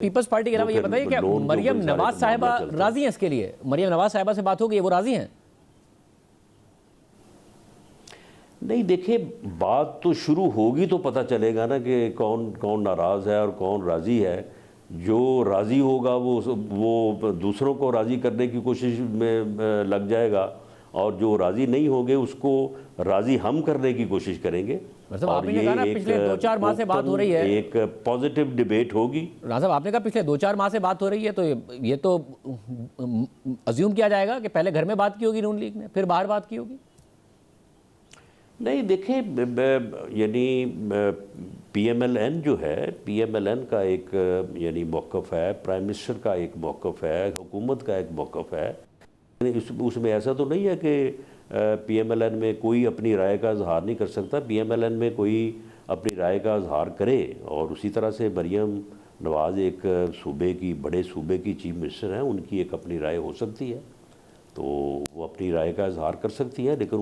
Peoples party के अलावा ये बताइए क्या मरियम नवाज साहिबा राजी हैं इसके लिए? मरियम नवाज साहिबा से बात होगी, वो राजी हैं? नहीं, देखिए, बात तो शुरू होगी तो पता चलेगा ना कि कौन कौन नाराज़ है और कौन राज़ी है। जो राज़ी होगा वो दूसरों को राज़ी करने की कोशिश में लग जाएगा, और जो राज़ी नहीं होंगे उसको राज़ी हम करने की कोशिश करेंगे। मतलब और आपने ये कहा ना पिछले 2-4 माह से बात हो रही है, एक पॉजिटिव डिबेट होगी। राजा साहब आपने कहा पिछले 2-4 माह से बात हो रही है, तो ये तो अज्यूम किया जाएगा कि पहले घर में बात की होगी नून लीग ने, फिर बाहर बात की होगी। नहीं, देखिए, यानी पीएमएलएन जो है, पीएमएलएन का एक यानी मौक़िफ़ है, प्राइम मिनिस्टर का एक मौक़िफ़ है, हुकूमत का एक मौक़िफ़ है। उसमें ऐसा तो नहीं है कि पीएमएलएन में कोई अपनी राय का इजहार नहीं कर सकता। पीएमएलएन में कोई अपनी राय का इजहार करे, और उसी तरह से मरियम नवाज़ एक सूबे की, बड़े सूबे की चीफ मिनिस्टर हैं, उनकी एक अपनी राय हो सकती है, तो वो अपनी राय का इजहार कर सकती है। लेकिन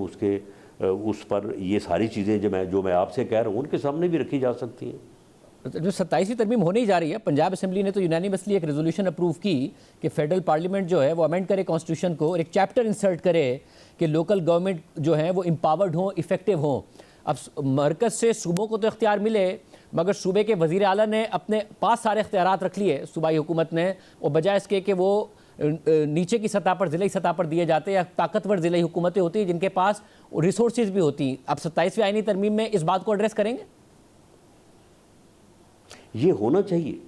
उस पर ये सारी चीज़ें जो मैं आपसे कह रहा हूँ उनके सामने भी रखी जा सकती हैं। जो 27वीं तरमीम होने ही जा रही है, पंजाब असेंबली ने तो यूनानिमसली एक रेजोल्यूशन अप्रूव की कि फेडरल पार्लियामेंट जो है वो अमेंड करे कॉन्स्टिट्यूशन को और एक चैप्टर इंसर्ट करे कि लोकल गवर्नमेंट जो है वो एम्पावर्ड हो, इफेक्टिव हो। अब मरकज़ से सूबों को तो इख्तियार मिले, मगर सूबे के वज़ीर आला ने अपने पास सारे इख्तियारात रख लिए सूबाई हुकूमत ने, और बजाय इसके कि वो नीचे की सतह पर, ज़िले सतह पर दिए जाते, या ताकतवर ज़िले हुकूमतें होती हैं जिनके पास रिसोर्सेज भी होती हैं। अब 27वीं आईनी तरमीम में इस बात को एड्रेस करेंगे? ये होना चाहिए,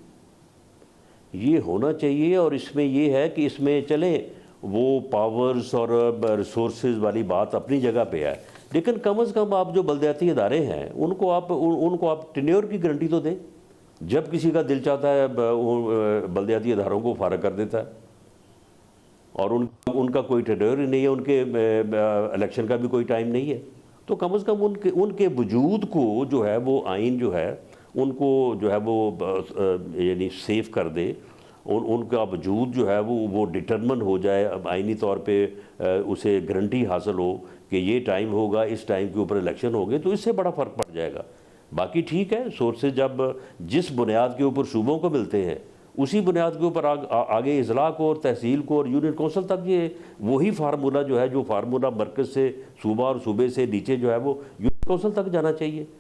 ये होना चाहिए। और इसमें ये है कि इसमें चले वो पावर्स और रिसोर्सेज वाली बात अपनी जगह पे है, लेकिन कम से कम आप जो बलदियाती इदारे हैं उनको आप टेन्योर की गारंटी तो दें। जब किसी का दिल चाहता है बलदियाती इदारों को फारग कर देता है, और उनका कोई टेन्योर ही नहीं है, उनके इलेक्शन का भी कोई टाइम नहीं है। तो कम से कम उनके वजूद को जो है वो आइन जो है उनको जो है वो यानी सेफ कर दे। उनका वजूद जो है वो डिटरमन हो जाए, आइनी तौर पे उसे गारंटी हासिल हो कि ये टाइम होगा, इस टाइम के ऊपर इलेक्शन होंगे, तो इससे बड़ा फ़र्क पड़ जाएगा। बाकी ठीक है, सोर्सेज जब जिस बुनियाद के ऊपर सूबों को मिलते हैं उसी बुनियाद के ऊपर आगे इजला को और तहसील को और यूनियन कौंसल तक ये वही फार्मूला जो है, जो फार्मूला मरकज़ से सूबा और सूबे से नीचे जो है वो यूनियन कौंसल तक जाना चाहिए।